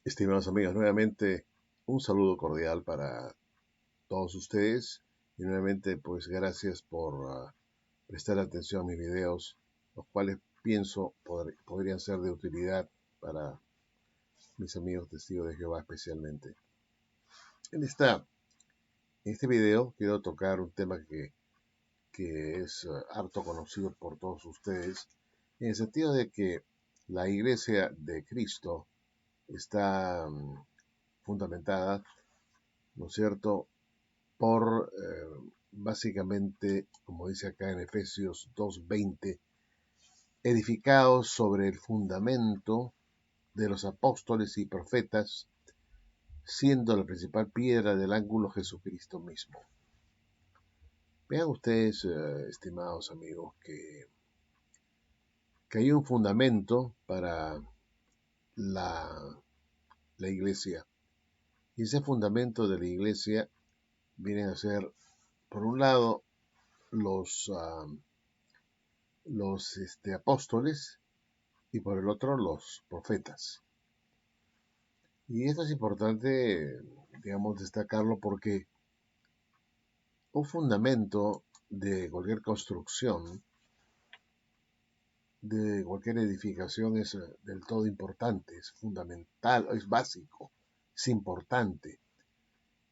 Estimados amigos, nuevamente un saludo cordial para todos ustedes y nuevamente pues gracias por prestar atención a mis videos, los cuales pienso podrían ser de utilidad para mis amigos testigos de Jehová especialmente. En, esta, en este video quiero tocar un tema que es harto conocido por todos ustedes, en el sentido de que la iglesia de Cristo está fundamentada, ¿no es cierto?, por básicamente, como dice acá en Efesios 2:20, edificados sobre el fundamento de los apóstoles y profetas, siendo la principal piedra del ángulo Jesucristo mismo. Vean ustedes, estimados amigos, que hay un fundamento para la, la iglesia. Y ese fundamento de la iglesia vienen a ser, por un lado, los apóstoles y por el otro los profetas. Y esto es importante, digamos, destacarlo porque un fundamento de cualquier construcción, de cualquier edificación es del todo importante, es fundamental, es básico, es importante.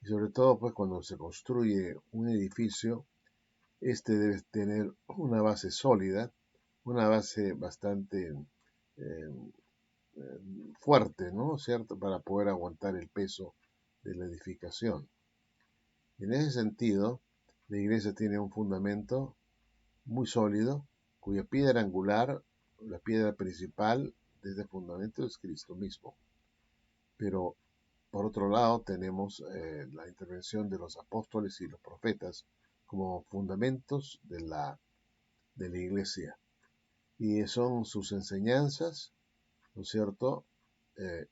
Y sobre todo, pues, cuando se construye un edificio, este debe tener una base sólida, una base bastante eh, fuerte, ¿no? ¿Cierto? Para poder aguantar el peso de la edificación. En ese sentido, la iglesia tiene un fundamento muy sólido, cuya piedra angular, la piedra principal de este fundamento es Cristo mismo. Pero, por otro lado, tenemos la intervención de los apóstoles y los profetas como fundamentos de la iglesia. Y son sus enseñanzas, ¿no es cierto?,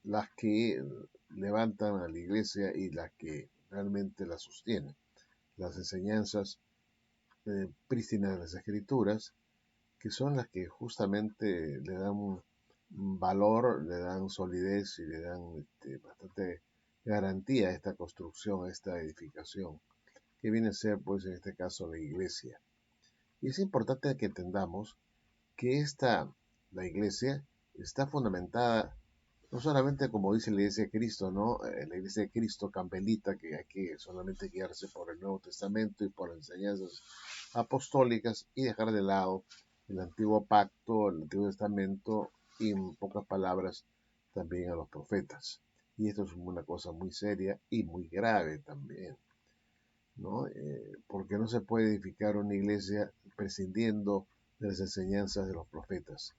las que levantan a la iglesia y las que realmente la sostienen. Las enseñanzas prístinas de las escrituras, que son las que justamente le dan un valor, le dan solidez y le dan bastante garantía a esta construcción, a esta edificación, que viene a ser, pues, en este caso, la iglesia. Y es importante que entendamos que la iglesia, está fundamentada no solamente como dice la iglesia de Cristo, ¿no? La iglesia de Cristo campelita, que hay que solamente guiarse por el Nuevo Testamento y por las enseñanzas apostólicas y dejar de lado el antiguo pacto, el antiguo testamento y en pocas palabras también a los profetas. Y esto es una cosa muy seria y muy grave también, ¿no? Porque no se puede edificar una iglesia prescindiendo de las enseñanzas de los profetas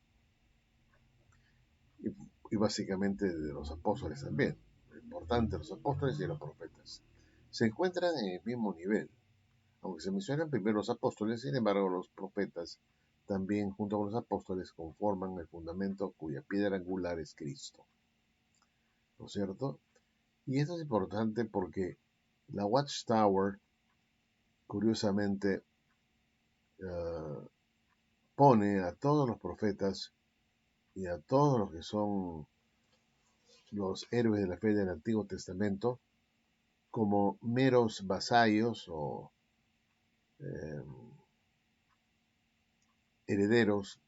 y básicamente de los apóstoles también. Lo importante, los apóstoles y los profetas se encuentran en el mismo nivel. Aunque se mencionan primero los apóstoles, sin embargo los profetas también junto con los apóstoles conforman el fundamento cuya piedra angular es Cristo. ¿No es cierto? Y esto es importante porque la Watchtower, curiosamente, pone a todos los profetas y a todos los que son los héroes de la fe del Antiguo Testamento como meros vasallos o eh, herederos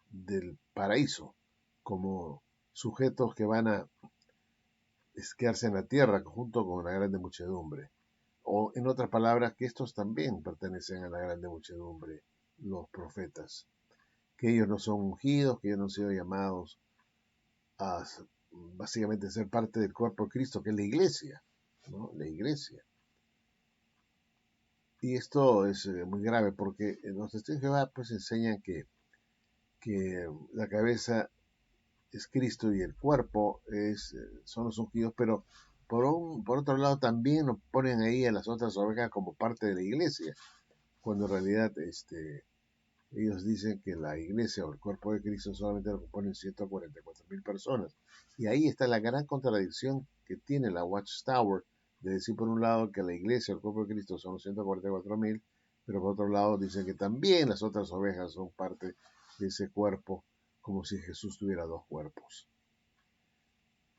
del paraíso, como sujetos que van a quedarse en la tierra junto con la grande muchedumbre. O en otras palabras, que estos también pertenecen a la grande muchedumbre, los profetas, que ellos no son ungidos, que ellos no han sido llamados a básicamente ser parte del cuerpo de Cristo, que es la iglesia, ¿no? La iglesia. Y esto es muy grave porque los testigos de Jehová pues enseñan que la cabeza es Cristo y el cuerpo son los ungidos, pero por otro lado también nos ponen ahí a las otras ovejas como parte de la iglesia, cuando en realidad ellos dicen que la iglesia o el cuerpo de Cristo solamente lo componen 144,000 personas. Y ahí está la gran contradicción que tiene la Watchtower, de decir por un lado que la iglesia o el cuerpo de Cristo son los 144,000, pero por otro lado dicen que también las otras ovejas son parte de ese cuerpo, como si Jesús tuviera dos cuerpos.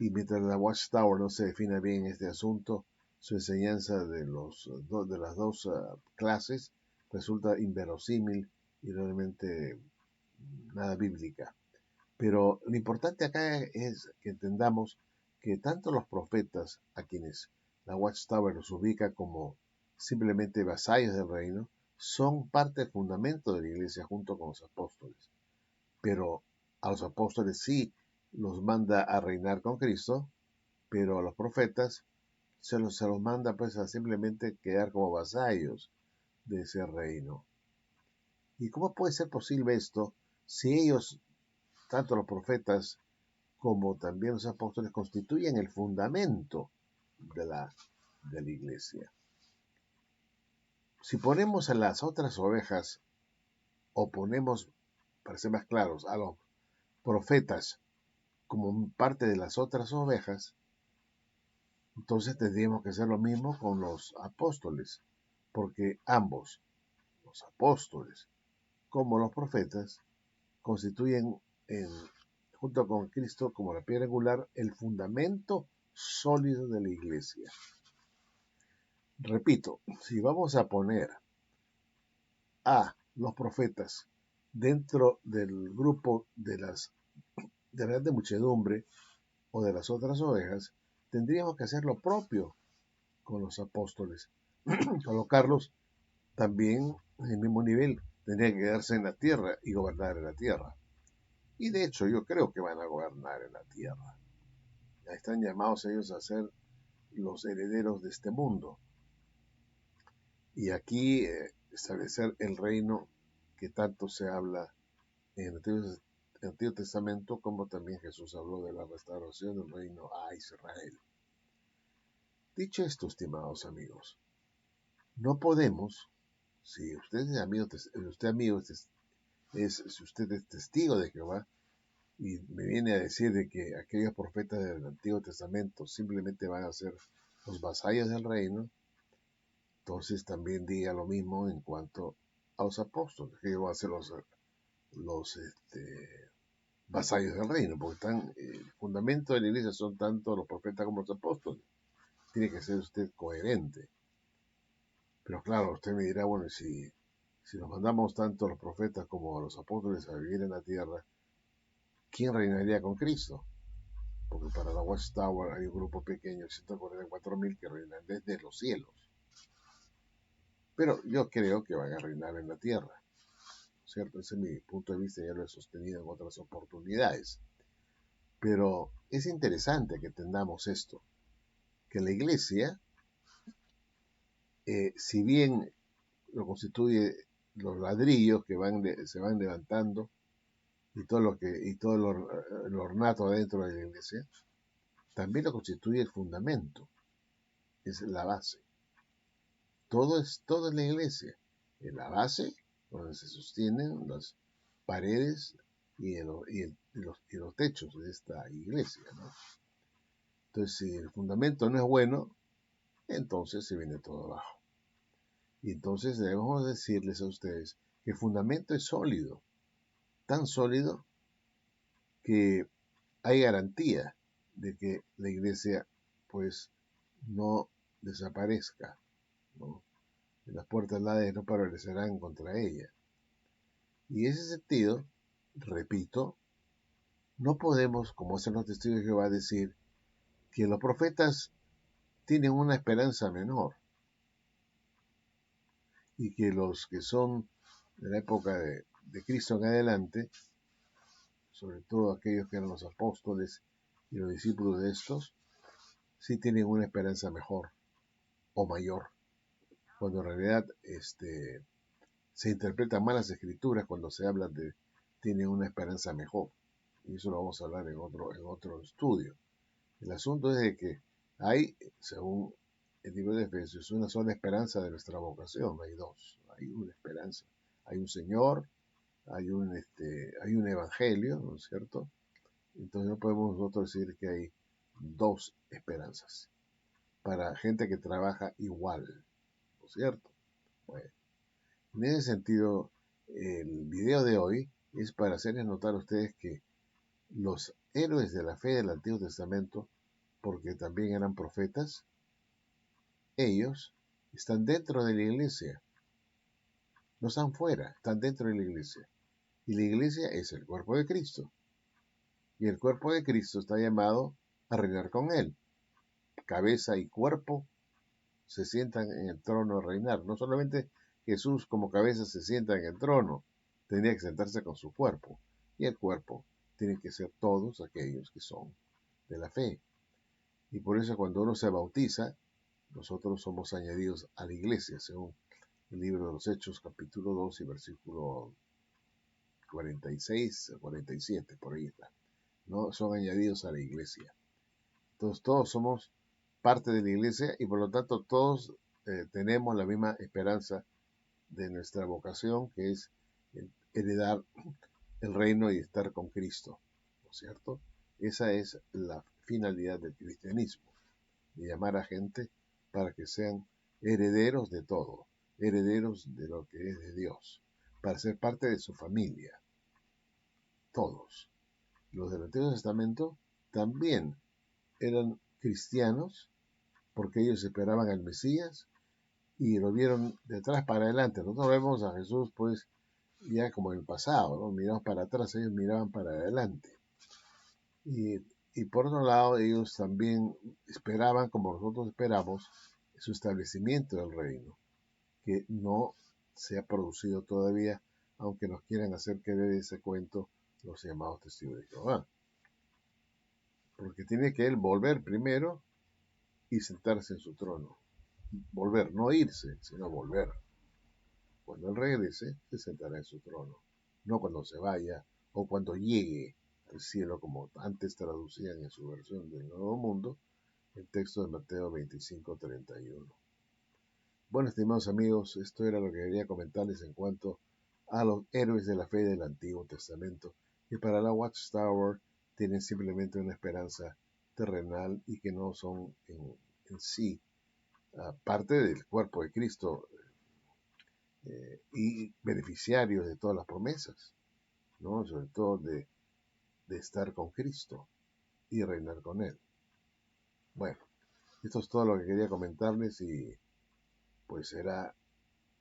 Y mientras la Watchtower no se defina bien este asunto, su enseñanza de las dos clases resulta inverosímil y realmente nada bíblica. Pero lo importante acá es que entendamos que tanto los profetas, a quienes la Watchtower los ubica como simplemente vasallos del reino, son parte del fundamento de la iglesia junto con los apóstoles. Pero a los apóstoles sí los manda a reinar con Cristo, pero a los profetas se los manda pues a simplemente quedar como vasallos de ese reino. ¿Y cómo puede ser posible esto si ellos, tanto los profetas como también los apóstoles, constituyen el fundamento de la iglesia? Si ponemos a las otras ovejas, o ponemos, para ser más claros, a los profetas como parte de las otras ovejas, entonces tendríamos que hacer lo mismo con los apóstoles, porque ambos, los apóstoles como los profetas, constituyen, en, junto con Cristo como la piedra angular, el fundamento sólido de la iglesia. Repito, si vamos a poner a los profetas dentro del grupo de la grande muchedumbre o de las otras ovejas, tendríamos que hacer lo propio con los apóstoles, colocarlos también en el mismo nivel, tendrían que quedarse en la tierra y gobernar en la tierra. Y de hecho yo creo que van a gobernar en la tierra. Ya están llamados ellos a ser los herederos de este mundo. Y aquí establecer el reino que tanto se habla en el Antiguo Testamento, como también Jesús habló de la restauración del reino a Israel. Dicho esto, estimados amigos, no podemos, si usted es amigo, si usted es testigo de Jehová, y me viene a decir de que aquellos profetas del Antiguo Testamento simplemente van a ser los vasallos del reino, entonces también diga lo mismo en cuanto a los apóstoles, que van a ser los vasallos del reino, porque el fundamento de la iglesia son tanto los profetas como los apóstoles. Tiene que ser usted coherente. Pero claro, usted me dirá, bueno, si nos mandamos tanto a los profetas como a los apóstoles a vivir en la tierra, ¿quién reinaría con Cristo? Porque para la Watchtower hay un grupo pequeño, 144.000, que reinan desde los cielos. Pero yo creo que van a reinar en la tierra, ¿cierto? Ese es mi punto de vista, ya lo he sostenido en otras oportunidades. Pero es interesante que entendamos esto, que la iglesia, si bien lo constituye los ladrillos que se van levantando y todo el ornato dentro de la iglesia, también lo constituye el fundamento, es la base. Todo es la iglesia, en la base donde se sostienen las paredes y los techos de esta iglesia, ¿no? Entonces, si el fundamento no es bueno, entonces se viene todo abajo. Y entonces debemos decirles a ustedes que el fundamento es sólido, tan sólido que hay garantía de que la iglesia pues no desaparezca, ¿no? Las puertas del Hades no prevalecerán contra ella. Y en ese sentido, repito, no podemos, como hacen los testigos de Jehová, decir que los profetas tienen una esperanza menor y que los que son de la época de Cristo en adelante, sobre todo aquellos que eran los apóstoles y los discípulos de estos, sí tienen una esperanza mejor o mayor, cuando en realidad se interpretan mal las escrituras cuando se habla de tienen una esperanza mejor. Y eso lo vamos a hablar en otro estudio. El asunto es de que hay, según el libro de Efesios, una sola esperanza de nuestra vocación. Hay dos. Hay una esperanza. Hay un Señor, hay un Evangelio, ¿no es cierto? Entonces no podemos nosotros decir que hay dos esperanzas para gente que trabaja igual, ¿no es cierto? Bueno, en ese sentido, el video de hoy es para hacerles notar a ustedes que los héroes de la fe del Antiguo Testamento, porque también eran profetas, ellos están dentro de la iglesia, no están fuera, están dentro de la iglesia. Y la iglesia es el cuerpo de Cristo. Y el cuerpo de Cristo está llamado a reinar con él. Cabeza y cuerpo se sientan en el trono a reinar. No solamente Jesús como cabeza se sienta en el trono, tendría que sentarse con su cuerpo. Y el cuerpo tiene que ser todos aquellos que son de la fe. Y por eso cuando uno se bautiza, nosotros somos añadidos a la iglesia, según el libro de los Hechos, capítulo 2 y versículo 46 o 47, por ahí está. ¿No? Son añadidos a la iglesia. Entonces todos somos parte de la iglesia y por lo tanto todos tenemos la misma esperanza de nuestra vocación, que es heredar el reino y estar con Cristo, ¿no es cierto? Esa es la finalidad del cristianismo, de llamar a gente para que sean herederos de todo, herederos de lo que es de Dios, para ser parte de su familia. Todos. Los del Antiguo Testamento también eran cristianos porque ellos esperaban al Mesías y lo vieron de atrás para adelante. Nosotros vemos a Jesús pues ya como en el pasado, ¿no? Miramos para atrás, ellos miraban para adelante. Y por otro lado, ellos también esperaban, como nosotros esperamos, su establecimiento del reino, que no se ha producido todavía, aunque nos quieran hacer creer ese cuento los llamados testigos de Jehová. Porque tiene que él volver primero y sentarse en su trono. Volver, no irse, sino volver. Cuando él regrese, se sentará en su trono. No cuando se vaya o cuando llegue al cielo, como antes traducían en su versión del Nuevo Mundo, el texto de Mateo 25:31. Bueno, estimados amigos, esto era lo que quería comentarles en cuanto a los héroes de la fe del Antiguo Testamento, que para la Watchtower tienen simplemente una esperanza terrenal y que no son en sí parte del cuerpo de Cristo y beneficiarios de todas las promesas, ¿no? Sobre todo de estar con Cristo y reinar con Él. Bueno, esto es todo lo que quería comentarles y pues será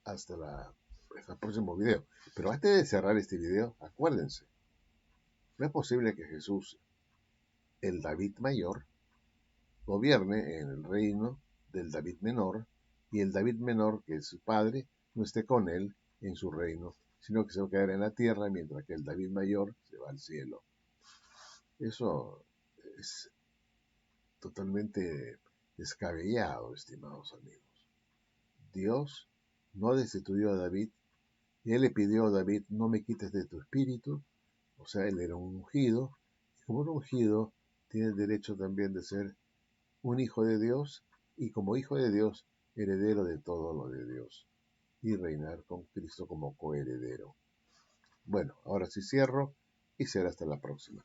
hasta el próximo video. Pero antes de cerrar este video, acuérdense, no es posible que Jesús, el David mayor, gobierne en el reino del David menor y el David menor, que es su padre, no esté con él en su reino, sino que se va a quedar en la tierra mientras que el David mayor se va al cielo. Eso es totalmente descabellado, estimados amigos. Dios no destituyó a David y él le pidió a David, no me quites de tu espíritu, o sea, él era un ungido, y como un ungido tiene el derecho también de ser un hijo de Dios y como hijo de Dios, heredero de todo lo de Dios y reinar con Cristo como coheredero. Bueno, ahora sí cierro y será hasta la próxima.